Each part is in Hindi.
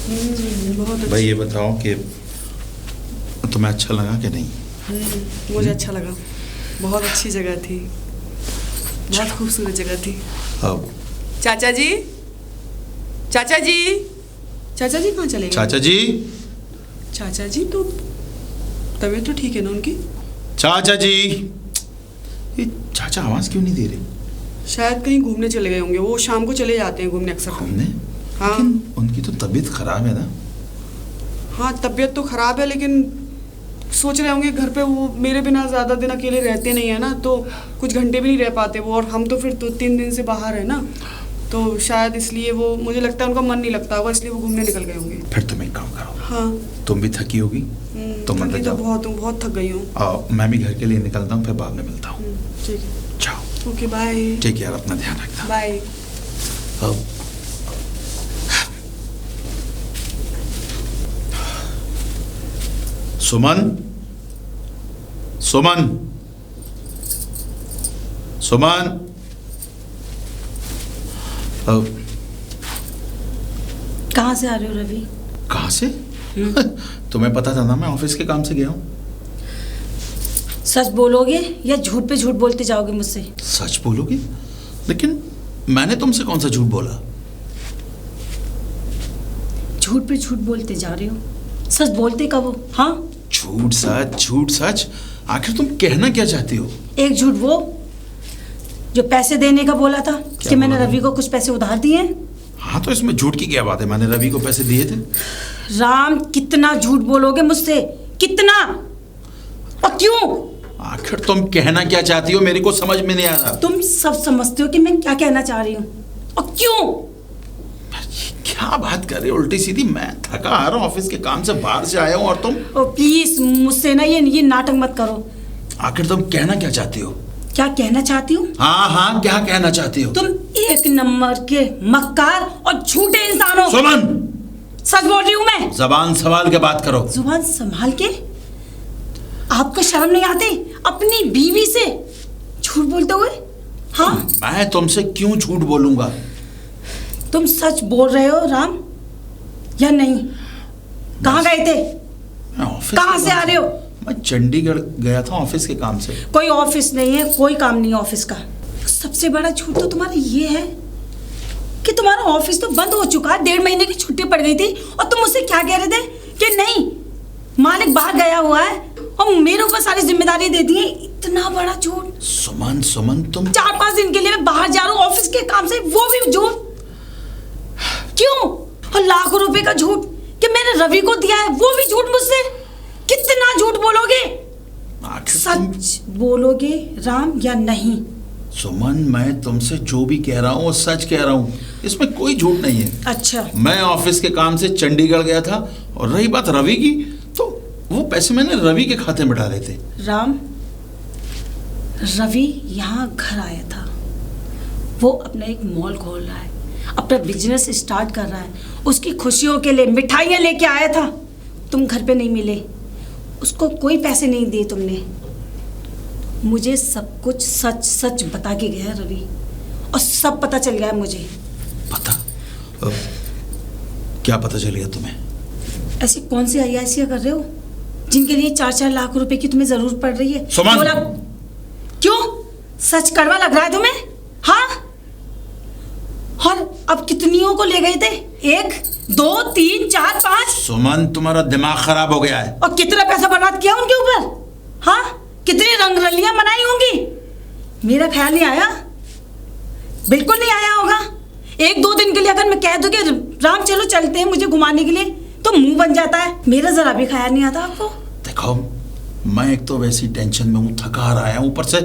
बहुत अच्छा। भाई ये बताओ कि तुम्हें अच्छा लगा कि नहीं? मुझे अच्छा लगा, बहुत अच्छी जगह थी, बहुत खूबसूरत जगह थी। अब चाचा जी, चाचा जी, चाचा जी कहाँ चले गए? चाचा जी, चाचा जी तो तबीयत तो ठीक है ना उनकी? चाचा जी, ये चाचा आवाज क्यों नहीं दे रहे? शायद कहीं घूमने चले गए होंगे, वो शाम को चले जाते हैं घूमने अक्सर। घूमने? हाँ। लेकिन उनकी तो तबीयत खराब है ना। हाँ तबीयत तो खराब है, लेकिन सोच रहे होंगे घर पे वो मेरे बिना ज़्यादा दिन अकेले रहते नहीं है ना, तो कुछ घंटे भी नहीं रह पाते वो, और हम तो फिर 2-3 दिन से बाहर है ना, तो शायद इसलिए वो, मुझे लगता है उनका मन नहीं लगता होगा, इसलिए वो घूमने निकल गए होंगे। फिर तुम एक काम करो। हाँ। तुम भी थकी होगी, तुम अंदर थकी तो जाओ। बहुत थक गई हूँ। मैं भी घर के लिए निकलता हूँ, फिर बाद में मिलता हूँ। ठीक है। जाओ। Okay bye. ठीक है यार, अपना ध्यान रखना। बाय। अब सुमन, सुमन, सुमन। अब कहाँ से आ रहे हो रवि? कहाँ से? तुम्हें पता था ना मैं ऑफिस के काम से गया हूँ। सच बोलोगे या झूठ पे झूठ बोलते जाओगे मुझसे? सच बोलोगे? लेकिन मैंने तुमसे कौन सा झूठ बोला? झूठ पे झूठ बोलते जा रहे हो, सच बोलते कब हो? हाँ, झूठ सच, झूठ सच, आखिर तुम कहना क्या चाहती हो? एक झूठ वो जो पैसे देने का बोला था कि मैंने बोला? रवि को कुछ पैसे उधार दिए हैं। हाँ तो इसमें झूठ की क्या बात है, मैंने रवि को पैसे दिए थे। राम कितना झूठ बोलोगे मुझसे, कितना और क्यों? आखिर तुम कहना क्या चाहती हो, मेरे को समझ में नहीं आ रहा। तुम सब समझते हो कि मैं क्या कहना चाह रही हूँ, और क्यों? क्या बात कर रही हो उल्टी सीधी? मैं थका आ रहा हूँ ऑफिस के काम से, बाहर से आया हूँ, और तुम? ओ प्लीज मुझसे ना ये नाटक मत करो। आखिर तुम कहना क्या चाहती हो? क्या कहना चाहती हूँ? हाँ हाँ, क्या कहना चाहती हो? तुम एक नंबर के मक्कार और झूठे इंसान हो। सुमन, सच बोल रही हूँ मैं। जबान संभाल के बात करो। जुबान संभाल के? आपको शर्म नहीं आती अपनी बीवी से झूठ बोलते हुए? हाँ, मैं तुमसे क्यों झूठ बोलूंगा? तुम सच बोल रहे हो राम या नहीं? कहाँ गए थे? मैं ऑफिस कहाँ के से काम आ रहे हो? मैं चंडीगढ़ गया था ऑफिस के काम से। कोई ऑफिस नहीं है, कोई काम नहीं है ऑफिस का। सबसे बड़ा झूठ तो तुम्हारा ये है कि तुम्हारा ऑफिस तो बंद हो चुका है, 1.5 महीने की छुट्टी पड़ गई थी, और तुम मुझसे क्या कह रहे थे कि नहीं मालिक बाहर गया हुआ है और मेरे ऊपर सारी जिम्मेदारी दे दी है। इतना बड़ा झूठ। सुमन, सुमन तुम 4-5 दिन के लिए मैं बाहर जा रहा हूँ ऑफिस के काम से, वो भी झूठ क्यों? और लाखों रुपए का झूठ कि मैंने रवि को दिया है, वो भी झूठ मुझसे। कितना झूठ बोलोगे? आखिर सच बोलोगे राम या नहीं? सुमन, मैं तुमसे जो भी कह रहा हूँ वो सच कह रहा हूँ, इसमें कोई झूठ नहीं है। अच्छा, मैं ऑफिस के काम से चंडीगढ़ गया था, और रही बात रवि की, तो वो पैसे मैंने रवि के खाते में डाले थे। राम, रवि यहाँ घर आया था, वो अपना एक मॉल खोल रहा है, अपना बिजनेस स्टार्ट कर रहा है, उसकी खुशियों के लिए मिठाइयाँ लेके आया था। तुम घर पे नहीं मिले, उसको कोई पैसे नहीं दिए तुमने। मुझे सब कुछ सच सच बता के गया रवि, और सब पता चल गया मुझे। पता? क्या पता चल गया तुम्हें? ऐसी कौन सी अय्याशियाँ कर रहे हो जिनके लिए 4-4 लाख रुपए की तुम्हें जरूरत पड़ रही है? सुमन! क्यों? सच कड़वा लग रहा है तुम्हें? हाँ, और अब कितनियों को ले गए थे? 1, 2, 3, 4, 5? सुमन, तुम्हारा दिमाग खराब हो गया है। और कितना पैसा बर्बाद किया उनके ऊपर? हाँ, कितनी रंगरलियां बनाई होंगी? मेरा ख्याल नहीं आया, बिल्कुल नहीं आया होगा। 1-2 दिन के लिए अगर मैं कह दूं कि राम चलो चलते हैं मुझे घुमाने के लिए, तो मुंह बन जाता है। मेरा जरा भी ख्याल नहीं आता आपको? देखो, मैं एक तो वैसी टेंशन में हूँ, थका हार आया हूँ, ऊपर से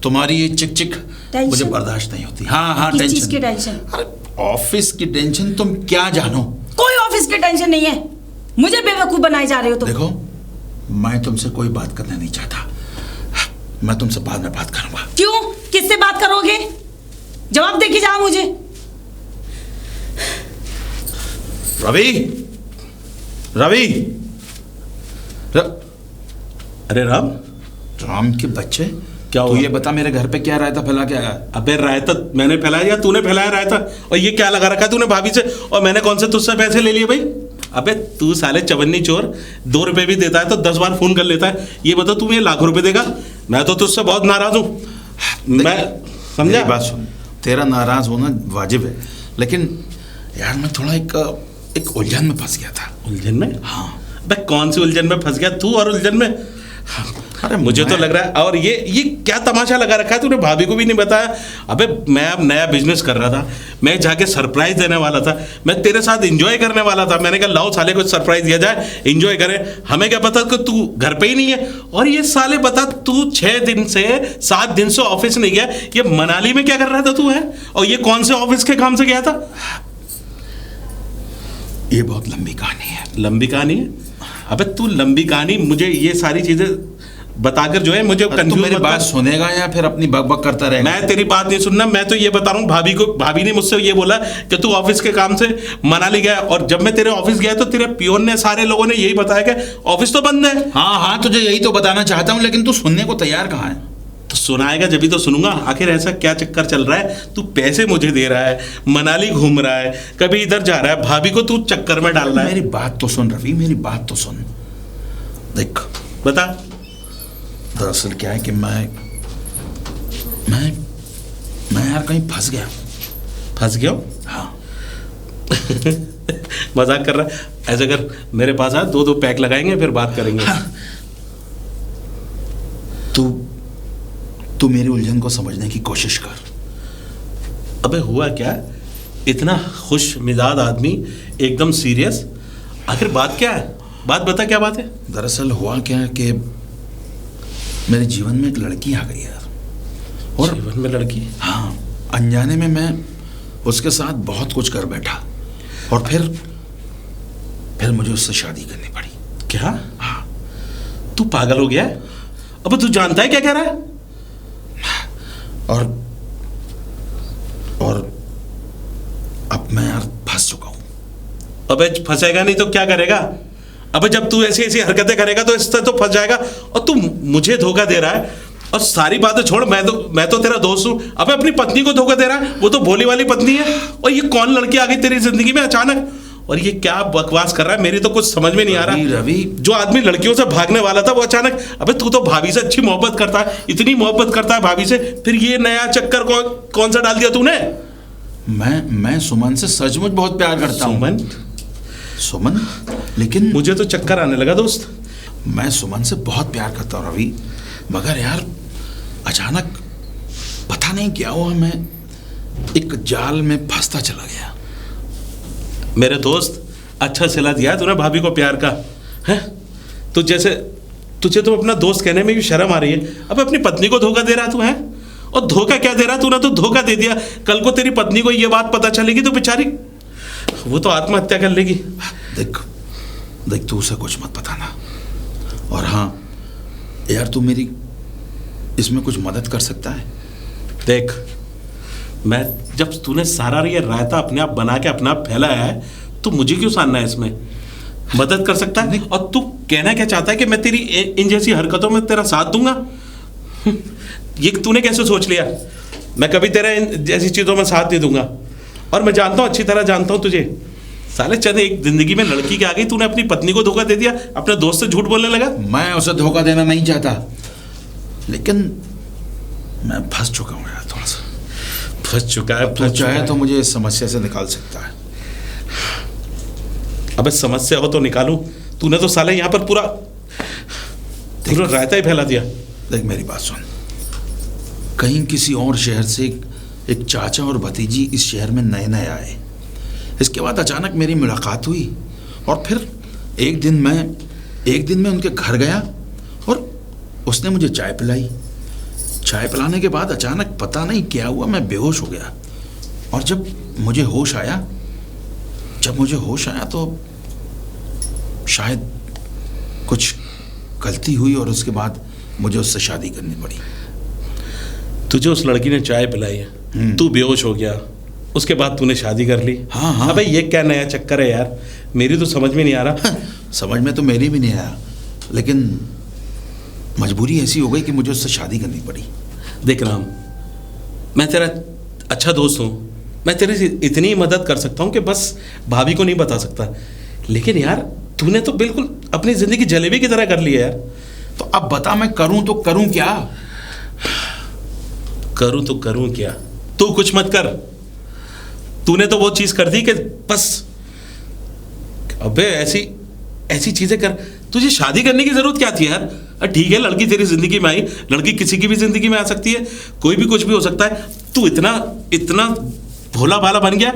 तुम्हारी ये चिक चिक मुझे बर्दाश्त नहीं होती। हाँ हाँ, किस चीज की टेंशन? अरे ऑफिस की टेंशन, तुम क्या जानो? कोई ऑफिस की टेंशन नहीं है, मुझे बेवकूफ बनाए जा रहे हो तुम। देखो, मैं तुमसे कोई बात करना नहीं चाहता, मैं तुमसे बाद में बात करूंगा। क्यों? किससे बात करोगे? जवाब दे के जाओ मुझे। रवि, रवि, अरे राम, राम के बच्चे, क्या तू हुआ? ये बता, मेरे घर पे क्या रायता फैला के आया? अबे रायता मैंने फैलाया या तूने फैलाया रायता? और ये क्या लगा रखा है तूने भाभी से, और मैंने कौन से तुझसे पैसे ले लिए भाई? अबे तू साले चवन्नी चोर, 2 रुपए भी देता है तो 10 बार फोन कर लेता है। ये बता तू मुझे लाखों रुपए देगा? मैं तो तुझसे बहुत नाराज हूँ। मैं समझा? मेरी बात सुन, तेरा नाराज होना वाजिब है, लेकिन यार मैं थोड़ा एक उलझन में फंस गया था। उलझन में? हाँ। अबे कौन सी उलझन में फंस गया तू और उलझन में? अरे मुझे तो लग रहा है, और ये क्या तमाशा लगा रखा है तूने, भाभी को भी नहीं बताया। अबे मैं अब नया बिजनेस कर रहा था, मैं जाके सरप्राइज देने वाला था, मैं तेरे साथ एंजॉय करने वाला था। मैंने कहा लाओ साले को सरप्राइज दिया जाए, एंजॉय करें। हमें क्या पता कि तू घर पे ही नहीं है। और ये साले बता, तू 6 दिन से 7 दिन से ऑफिस नहीं गया, ये मनाली में क्या कर रहा था तू है? और ये कौन से ऑफिस के काम से गया था? ये बहुत लंबी कहानी है। लंबी कहानी है? अबे तू लंबी कहानी, मुझे ये सारी चीजें बताकर जो है मुझे तू मेरी बात सुनेगा या फिर अपनी बकबक करता रहेगा? मैं तेरी बात नहीं सुनना, मैं तो ये बता रहा हूँ। भाभी ने मुझसे ये बोला कि तू ऑफिस के काम से मनाली गया, और जब मैं तेरे ऑफिस गया तो तेरे पियोन ने, सारे लोगों ने यही बताया कि ऑफिस तो बंद है। हाँ, तुझे यही तो बताना चाहता हूँ, लेकिन तू सुनने को तैयार कहाँ है? तो सुनाएगा जब भी तो सुनूंगा। आखिर ऐसा क्या चक्कर चल रहा है? तू पैसे मुझे दे रहा है, मनाली घूम रहा है, कभी इधर जा रहा है, भाभी को तू चक्कर में डाल रहा है। मेरी बात तो सुन रवि, मेरी बात तो सुन। देख, बता। दरअसल क्या है कि मैं यार कहीं फंस गया। फंस गया? हाँ। मजाक कर रहा है? ऐसा कर, मेरे पास आ, 2 पैक लगाएंगे, फिर बात करेंगे। हाँ। तू मेरी उलझन को समझने की कोशिश कर। अबे हुआ क्या? इतना खुश मिजाज आदमी एकदम सीरियस, आखिर बात क्या है? बात बता, क्या बात है? दरअसल हुआ क्या है कि मेरे जीवन में एक लड़की आ गई यार। और जीवन में लड़की? हाँ, अनजाने में मैं उसके साथ बहुत कुछ कर बैठा, और फिर मुझे उससे शादी करनी पड़ी। क्या? हाँ। तू पागल हो गया है? अब तू जानता है क्या कह रहा है? और अब मैं यार फंस चुका हूं। अबे फंसेगा नहीं तो क्या करेगा? अबे जब तू ऐसी ऐसी हरकतें करेगा तो इससे तो फंस जाएगा। और तू मुझे धोखा दे रहा है, और सारी बातें छोड़, मैं तो तेरा दोस्त हूं। अबे अपनी पत्नी को धोखा दे रहा है, वो तो भोली वाली पत्नी है। और ये कौन लड़की आ गई तेरी जिंदगी में अचानक? और ये क्या बकवास कर रहा है? मेरी तो कुछ समझ में नहीं आ रहा। रवि, जो आदमी लड़कियों से भागने वाला था वो अचानक, अबे तू तो भाभी से अच्छी मोहब्बत करता है, इतनी मोहब्बत करता है भाभी से, फिर ये नया चक्कर कौन सा डाल दिया तूने? मैं सुमन से सचमुच बहुत प्यार करता हूं। सुमन, लेकिन मुझे तो चक्कर आने लगा दोस्त। मैं सुमन से बहुत प्यार करता हूँ रवि, मगर यार अचानक पता नहीं क्या हुआ, मैं एक जाल में फंसता चला गया। मेरे दोस्त, अच्छा सिला दिया तूने भाभी को प्यार का है। तुझे तो अपना दोस्त कहने में भी शर्म आ रही है। अब अपनी पत्नी को धोखा दे रहा तू है? और धोखा क्या दे रहा तूने? तो धोखा दे दिया, कल को तेरी पत्नी को ये बात पता चलेगी तो बेचारी वो तो आत्महत्या कर लेगी। देख तू उसे कुछ मत बताना। और हाँ यार, तू मेरी इसमें कुछ मदद कर सकता है? देख, मैं जब तूने सारा ये रायता अपने आप बना के अपना आप फैलाया है, तो मुझे क्यों सानना है इसमें? मदद कर सकता है। और तू कहना क्या चाहता है कि मैं तेरी इन जैसी हरकतों में तेरा साथ दूंगा? ये तूने कैसे सोच लिया? मैं कभी तेरा इन जैसी चीजों में साथ नहीं दूंगा। और मैं जानता हूं, अच्छी तरह जानता हूं तुझे। साले चंद एक जिंदगी में लड़की के आ गई, तूने अपनी पत्नी को धोखा दे दिया, अपने दोस्त से झूठ बोलने लगा। मैं उसे धोखा देना नहीं चाहता, लेकिन मैं फंस चुका हूं यार, थोड़ा सा फंस चुका है। तो चाहे तो मुझे इस समस्या से निकाल सकता है। अबे समस्या हो तो निकालूं? तूने तो साले यहाँ पर पूरा रायता ही फैला दिया। देख मेरी बात सुन, कहीं किसी और शहर से एक चाचा और भतीजी इस शहर में नए नए आए। इसके बाद अचानक मेरी मुलाकात हुई, और फिर एक दिन मैं उनके घर गया, और उसने मुझे चाय पिलाई। चाय पिलाने के बाद अचानक पता नहीं क्या हुआ, मैं बेहोश हो गया। और जब मुझे होश आया तो शायद कुछ गलती हुई, और उसके बाद मुझे उससे शादी करनी पड़ी। तुझे उस लड़की ने चाय पिलाई है, तू बेहोश हो गया, उसके बाद तूने शादी कर ली। हाँ। अबे ये क्या नया चक्कर है यार? मेरी तो समझ में नहीं आ रहा। समझ में तो मेरी भी नहीं आया, लेकिन मजबूरी ऐसी हो गई कि मुझे उससे शादी करनी पड़ी। देख राम, मैं तेरा अच्छा दोस्त हूँ, मैं तेरी इतनी मदद कर सकता हूँ कि बस भाभी को नहीं बता सकता लेकिन यार तूने तो बिल्कुल अपनी जिंदगी जलेबी की तरह कर ली है यार। तो अब बता, मैं करूं तो करूं क्या? करूं तो करूं क्या? तू कुछ मत कर। तूने तो वो चीज कर दी कि बस, अबे ऐसी ऐसी चीजें कर। तुझे शादी करने की जरूरत क्या थी यार? ठीक है, लड़की तेरी जिंदगी में आई, लड़की किसी की भी जिंदगी में आ सकती है, कोई भी कुछ भी हो सकता है। तू इतना इतना भोला भाला बन गया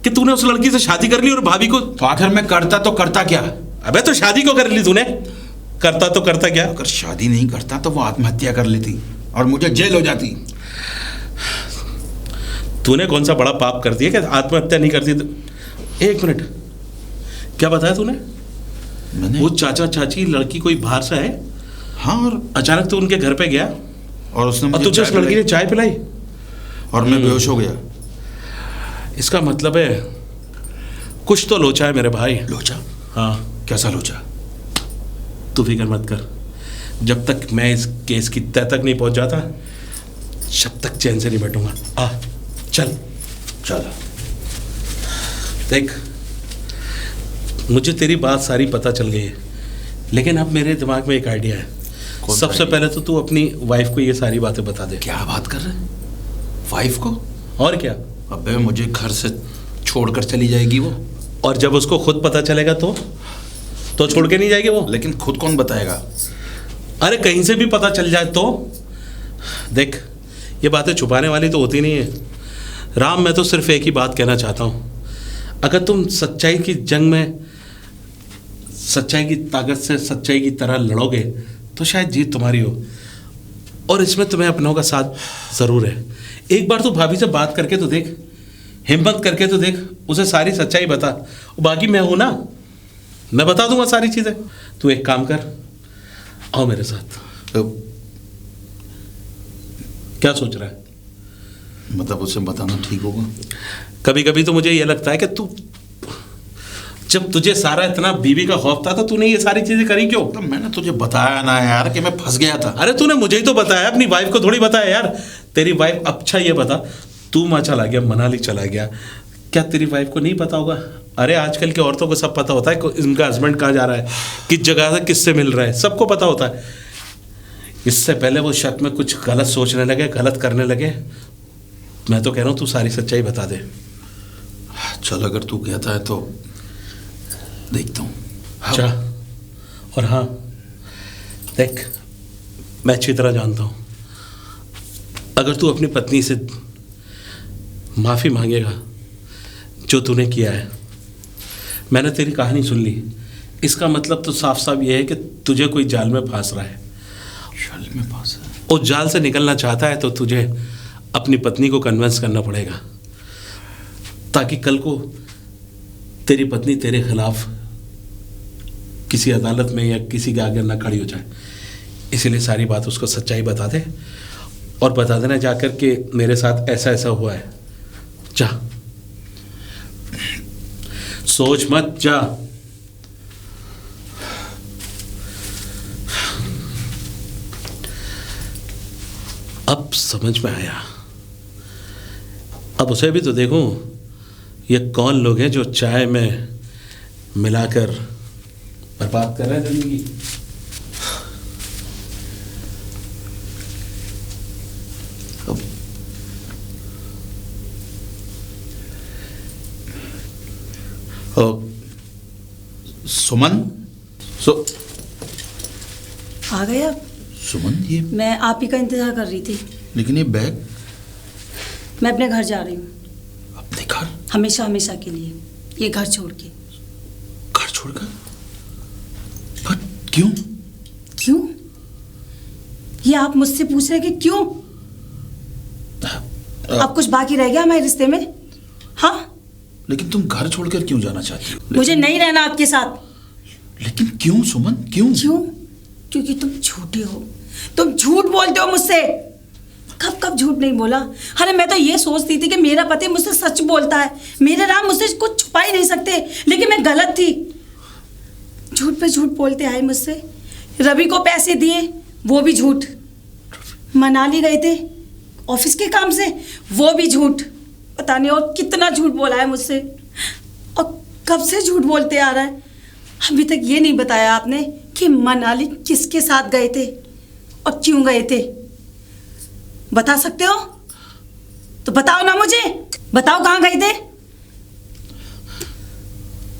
कि तूने उस लड़की से शादी कर ली और भाभी को। तो आखिर मैं करता तो करता क्या? अबे तो शादी को कर ली तूने, करता तो करता क्या? अगर शादी नहीं करता तो वो आत्महत्या कर लेती और मुझे जेल हो जाती। तूने कौन सा बड़ा पाप कर दिया कि आत्महत्या नहीं करती? एक मिनट, क्या बताया तूने? मैंने वो चाचा चाची लड़की कोई बाहर से है? हाँ, और अचानक तू उनके घर पे गया और उसने और मुझे तुझे उस चाय लड़की ने पिलाई चाय पिलाई और मैं बेहोश हो गया। इसका मतलब है कुछ तो लोचा है मेरे भाई। लोचा? हाँ, कैसा लोचा? तू फिक्र मत कर, जब तक मैं इस केस की तह तक नहीं पहुंच जाता जब तक चैन से नहीं बैठूंगा। आ चल चल। देख, मुझे तेरी बात सारी पता चल गई है, लेकिन अब मेरे दिमाग में एक आइडिया है। सबसे पहले तो तू अपनी वाइफ को ये सारी बातें बता दे। क्या बात कर रहे हैं? वाइफ को? और क्या? अबे मुझे घर से छोड़कर चली जाएगी वो। और जब उसको खुद पता चलेगा तो छोड़ के नहीं जाएगी वो। लेकिन खुद कौन बताएगा? अरे कहीं से भी पता चल जाए तो। देख, ये बातें छुपाने वाली तो होती नहीं है राम। मैं तो सिर्फ एक ही बात कहना चाहता हूँ, अगर तुम सच्चाई की जंग में सच्चाई की ताकत से सच्चाई की तरह लड़ोगे तो शायद जीत तुम्हारी हो, और इसमें तुम्हें अपनों का साथ ज़रूर है। एक बार तू भाभी से बात करके तो देख, हिम्मत करके तो देख, उसे सारी सच्चाई बता। बाकी मैं हूं ना, मैं बता दूंगा सारी चीज़ें। तू एक काम कर, आओ मेरे साथ। क्या सोच रहा है? मतलब उसे बताना ठीक होगा? कभी कभी तो मुझे ये लगता है कि तू, जब तुझे सारा इतना बीवी का खौफ था तो तूने ये सारी चीजें करी क्यों? तो मैंने तुझे बताया ना यार कि मैं फंस गया था। अरे तूने मुझे ही तो बताया, अपनी वाइफ को थोड़ी बताया यार। तेरी वाइफ, अच्छा ये बता, तू वहाँ चला गया, मनाली चला गया, क्या तेरी वाइफ को नहीं पता होगा? अरे आजकल की औरतों को सब पता होता है इनका हस्बैंड कहाँ जा रहा है, किस जगह से किससे मिल रहा है, सबको पता होता है। इससे पहले वो शक में कुछ गलत सोचने लगे, गलत करने लगे। मैं तो कह रहा हूँ तू सारी सच्चाई बता दे। चल, अगर तू कहता है तो देखता हूँ। अच्छा, और हाँ देख, मैं अच्छी तरह जानता हूँ, अगर तू अपनी पत्नी से माफ़ी मांगेगा जो तूने किया है, मैंने तेरी कहानी सुन ली, इसका मतलब तो साफ साफ ये है कि तुझे कोई जाल में फंस रहा है। जाल में फंसा है? उस जाल से निकलना चाहता है तो तुझे अपनी पत्नी को कन्विंस करना पड़ेगा, ताकि कल को तेरी पत्नी तेरे खिलाफ किसी अदालत में या किसी के आगे ना खड़ी हो जाए। इसीलिए सारी बात उसको सच्चाई बता दे, और बता देना जाकर कि मेरे साथ ऐसा ऐसा हुआ है। जा, सोच मत, जा। अब समझ में आया। अब उसे भी तो देखूं, ये कौन लोग हैं जो चाय में मिलाकर बर्बाद कर रहे हैं जिंदगी। सुमन? आ गए आप? सुमन, ये मैं आप ही का इंतजार कर रही थी। लेकिन ये बैग? मैं अपने घर जा रही हूँ। अपने घर? हमेशा हमेशा के लिए, ये घर छोड़ के। घर छोड़कर? पर क्यों? क्यों? ये आप मुझसे पूछ रहे कि क्यों? अब कुछ बाकी रह गया हमारे रिश्ते में? हाँ? लेकिन तुम घर छोड़कर क्यों जाना चाहती हो? मुझे नहीं रहना आपके साथ। लेकिन क्यों सुमन, क्यों? क्यों? क्योंकि तुम झूठे हो, तुम झूठ बोलते हो मुझसे। कब कब झूठ नहीं बोला? अरे मैं तो ये सोचती थी कि मेरा पति मुझसे सच बोलता है, मेरे राम मुझसे कुछ छुपा ही नहीं सकते, लेकिन मैं गलत थी। झूठ पे झूठ बोलते आए मुझसे। रवि को पैसे दिए, वो भी झूठ। मनाली गए थे ऑफिस के काम से, वो भी झूठ। पता नहीं और कितना झूठ बोला है मुझसे, और कब से झूठ बोलते आ रहा है। अभी तक ये नहीं बताया आपने कि मनाली किसके साथ गए थे और क्यों गए थे। बता सकते हो तो बताओ ना मुझे, बताओ कहाँ गए थे।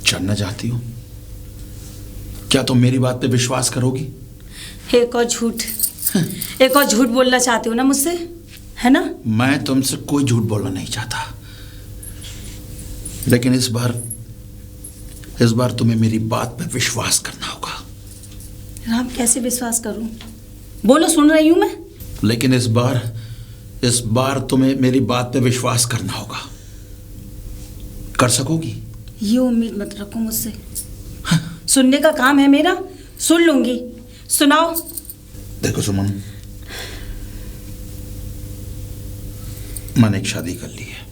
जानना चाहती हो? क्या तुम मेरी बात पे विश्वास करोगी? एक और झूठ, एक और झूठ बोलना चाहते हो ना मुझसे, है ना? मैं तुमसे कोई झूठ बोलना नहीं चाहता, लेकिन इस बार तुम्हें मेरी बात पे विश्वास करना होगा। राम, कैसे विश्वास करूं? बोलो, सुन रही हूं मैं। लेकिन इस बार तुम्हें मेरी बात पे विश्वास करना होगा। कर सकोगी? ये उम्मीद मत रखो मुझसे। सुनने का काम है मेरा, सुन लूंगी। सुनाओ। देखो सुमन, मैंने एक शादी कर ली है।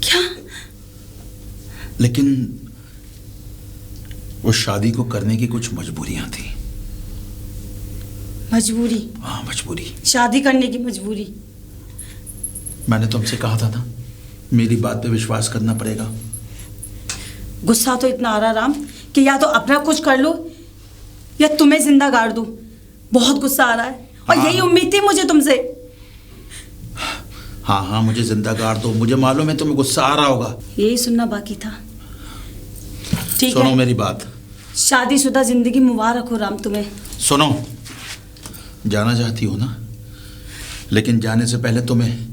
क्या? लेकिन उस शादी को करने की कुछ मजबूरियां थी। मजबूरी? हाँ, मजबूरी। शादी करने की मजबूरी? मैंने तुमसे कहा था ना, मेरी बात पे विश्वास करना पड़ेगा। गुस्सा तो इतना आ रहा राम कि या तो अपना कुछ कर लो या तुम्हें जिंदा गाड़ दूं। बहुत गुस्सा आ रहा है और हाँ। यही उम्मीद थी मुझे तुमसे। हाँ, मुझे जिंदा गाड़ दो। मुझे मालूम है तुम्हें गुस्सा आ रहा होगा। यही सुनना बाकी था। ठीक सुनो है, मेरी बात। शादीशुदा जिंदगी मुबारक हो राम तुम्हें। सुनो, जाना चाहती हो ना, लेकिन जाने से पहले तुम्हें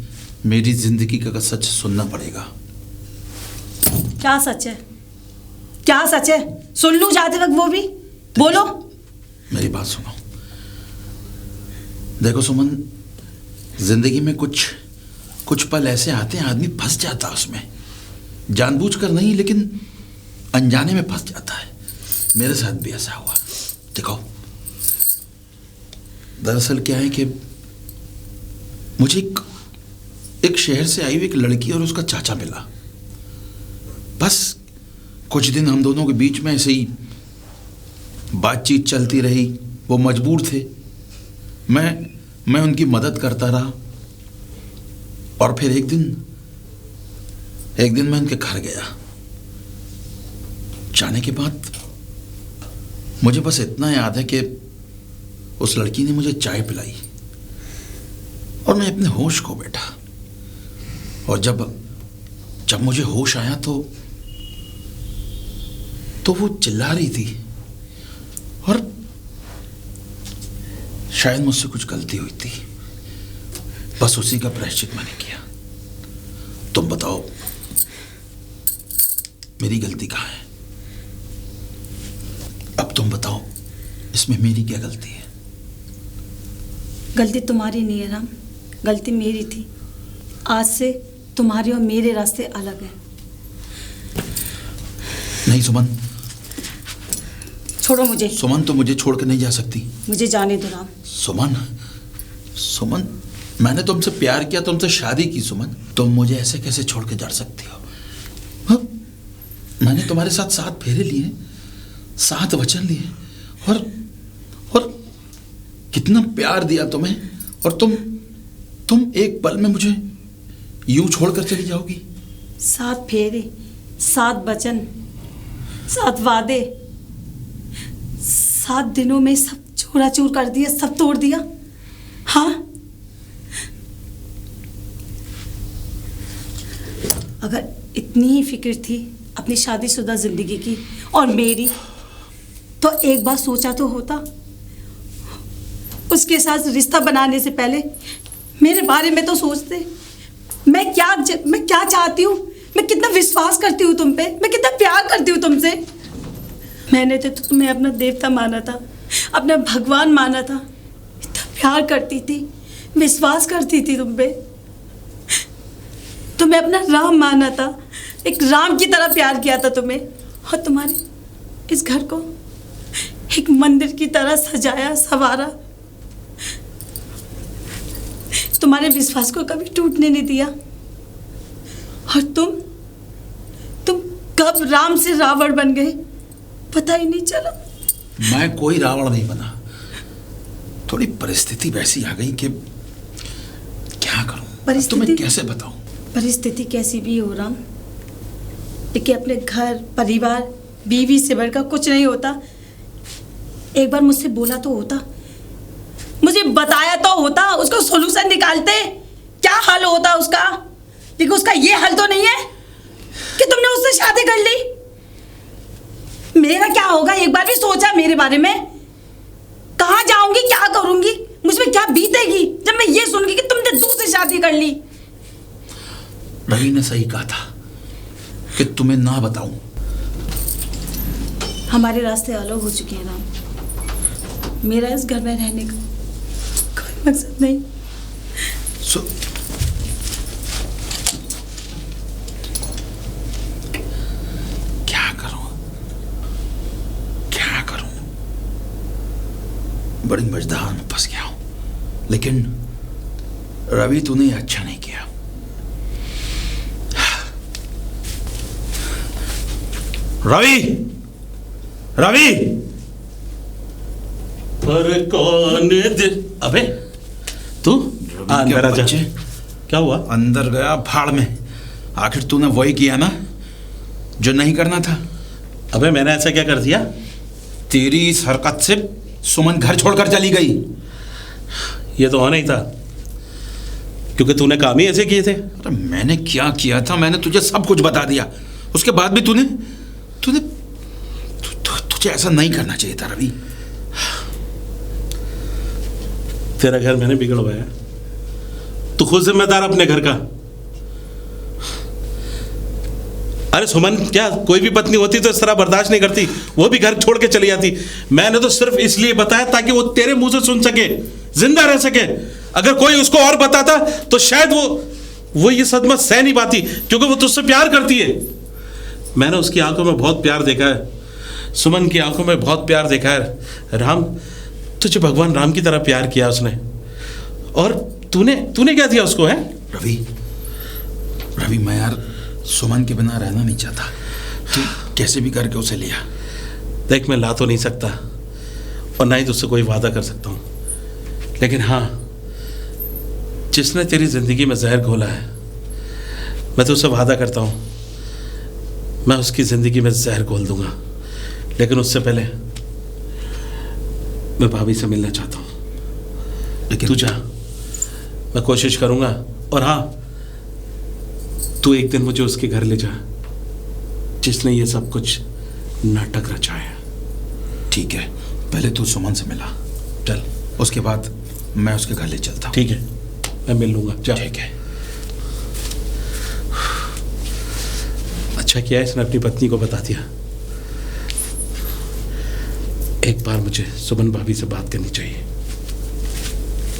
मेरी जिंदगी का सच सुनना पड़ेगा। क्या सच है? क्या सच है? सुन लूं जाते वक्त वो भी? बोलो। मेरी बात सुनो। देखो सुमन, जिंदगी में कुछ पल ऐसे आते हैं, आदमी फंस जाता है उसमें। जानबूझकर नहीं, लेकिन अनजाने में फंस जाता है। मेरे साथ भी ऐसा हुआ। देखो, दरअसल क्या है कि मुझे एक शहर से आई हुई एक लड़की और उसका चाचा मिला। बस कुछ दिन हम दोनों के बीच में ऐसे ही बातचीत चलती रही। वो मजबूर थे, मैं उनकी मदद करता रहा। और फिर एक दिन मैं उनके घर गया। जाने के बाद मुझे बस इतना याद है कि उस लड़की ने मुझे चाय पिलाई और मैं अपने होश खो बैठा। और जब मुझे होश आया तो वो चिल्ला रही थी और शायद मुझसे कुछ गलती हुई थी। बस उसी का प्रायश्चित मैंने किया। तुम बताओ, मेरी गलती कहाँ है? अब तुम बताओ, इसमें मेरी क्या गलती है? गलती तुम्हारी नहीं है राम, गलती मेरी थी। आज से तुम्हारे और मेरे रास्ते अलग हैं। नहीं सुमन। छोड़ो मुझे। सुमन, तो मुझे छोड़ के नहीं जा सकती। मुझे जाने दो राम। सुमन, मैंने तुमसे प्यार किया, तुमसे शादी की। सुमन, तुम मुझे ऐसे कैसे छोड़ के जा सकती हो? हाँ? मैंने तुम्हारे साथ 7 फेरे लिए, 7 वचन लिए और कितना प्यार दिया तुम्हें, और तुम एक पल में मुझे यूं छोड़कर चली जाओगी? 7 फेरे, 7 वचन, 7 वादे, 7 दिनों में सब चूर कर दिया, सब तोड़ दिया। हाँ, अगर इतनी ही फिक्र थी अपनी शादीशुदा जिंदगी की और मेरी, तो एक बार सोचा तो होता। उसके साथ रिश्ता बनाने से पहले मेरे बारे में तो सोचते। मैं क्या चाहती हूँ, मैं कितना विश्वास करती हूँ तुम पे, मैं कितना प्यार करती हूँ तुमसे। मैंने तो तुम्हें अपना देवता माना था, अपना भगवान माना था। इतना प्यार करती थी, विश्वास करती थी तुम पे। तुम्हें अपना राम माना था, एक राम की तरह प्यार किया था तुम्हें। और तुम्हारे इस घर को एक मंदिर की तरह सजाया, संवारा। तुम्हारे विश्वास को कभी टूटने नहीं दिया। और तुम कब राम से रावण बन गए, पता ही नहीं चला। मैं कोई रावण नहीं बना। थोड़ी परिस्थिति वैसी आ गई कि क्या करूं, तुम्हें कैसे बताऊं? परिस्थिति कैसी भी हो राम, लेकिन अपने घर परिवार बीवी से बढ़कर कुछ नहीं होता। एक बार मुझसे बोला तो होता, मुझे बताया तो होता, उसको सॉल्यूशन निकालते, क्या हल होता उसका। लेकिन उसका ये हल तो नहीं है कि तुमने उससे शादी कर ली। मेरा क्या होगा, एक बार भी सोचा मेरे बारे में? कहाँ जाऊंगी, क्या करूंगी, मुझमें क्या बीतेगी जब मैं ये सुनूंगी कि तुमने दूसरी शादी कर ली। रवि ने सही कहा था कि तुम्हें ना बताऊं। हमारे रास्ते अलग हो चुके हैं राम। मेरा इस घर में रहने का कोई मकसद नहीं। क्या करूं? बड़ी मजदार में फंस गया हूं। लेकिन रवि तूने अच्छा नहीं किया। रवि पर कौन अबे तू अंदर आ जा। क्या हुआ? अंदर गया भाड़ में। आखिर तूने वही किया ना जो नहीं करना था। अबे मैंने ऐसा क्या कर दिया? तेरी इस हरकत से सुमन घर छोड़कर चली गई। ये तो होना ही था, क्योंकि तूने काम ही ऐसे किए थे। अरे मैंने क्या किया था? मैंने तुझे सब कुछ बता दिया। उसके बाद भी तुझे ऐसा नहीं करना चाहिए था रवि। तेरा घर मैंने बिगड़वाया, तू खुद जिम्मेदार अपने घर का। अरे सुमन क्या कोई भी पत्नी होती तो इस तरह बर्दाश्त नहीं करती, वो भी घर छोड़ के चली जाती। मैंने तो सिर्फ इसलिए बताया ताकि वो तेरे मुंह से सुन सके, जिंदा रह सके। अगर कोई उसको और बताता तो शायद वो ये सदमा सह नहीं पाती, क्योंकि वो तुझसे प्यार करती है। मैंने उसकी आंखों में बहुत प्यार देखा है, सुमन की आंखों में बहुत प्यार देखा है। राम, तुझे भगवान राम की तरह प्यार किया उसने, और तूने क्या दिया उसको? है रवि मैं यार सुमन के बिना रहना नहीं चाहता। तू कैसे भी करके उसे लिया। देख, मैं ला तो नहीं सकता और ना ही तुझसे कोई वादा कर सकता हूँ, लेकिन हाँ, जिसने तेरी जिंदगी में जहर घोला है, मैं तुझसे वादा करता हूँ मैं उसकी जिंदगी में जहर घोल दूंगा। लेकिन उससे पहले मैं भाभी से मिलना चाहता हूँ। लेकिन तू जा, मैं कोशिश करूंगा। और हाँ, तू एक दिन मुझे उसके घर ले जा जिसने ये सब कुछ नाटक रचा है। ठीक है, पहले तू सुमन से मिला, चल, उसके बाद मैं उसके घर ले चलता हूँ। ठीक है, मैं मिल लूंगा। जा। ठीक है। अच्छा किया इसने अपनी पत्नी को बता दिया। एक बार मुझे सुमन भाभी से बात करनी चाहिए।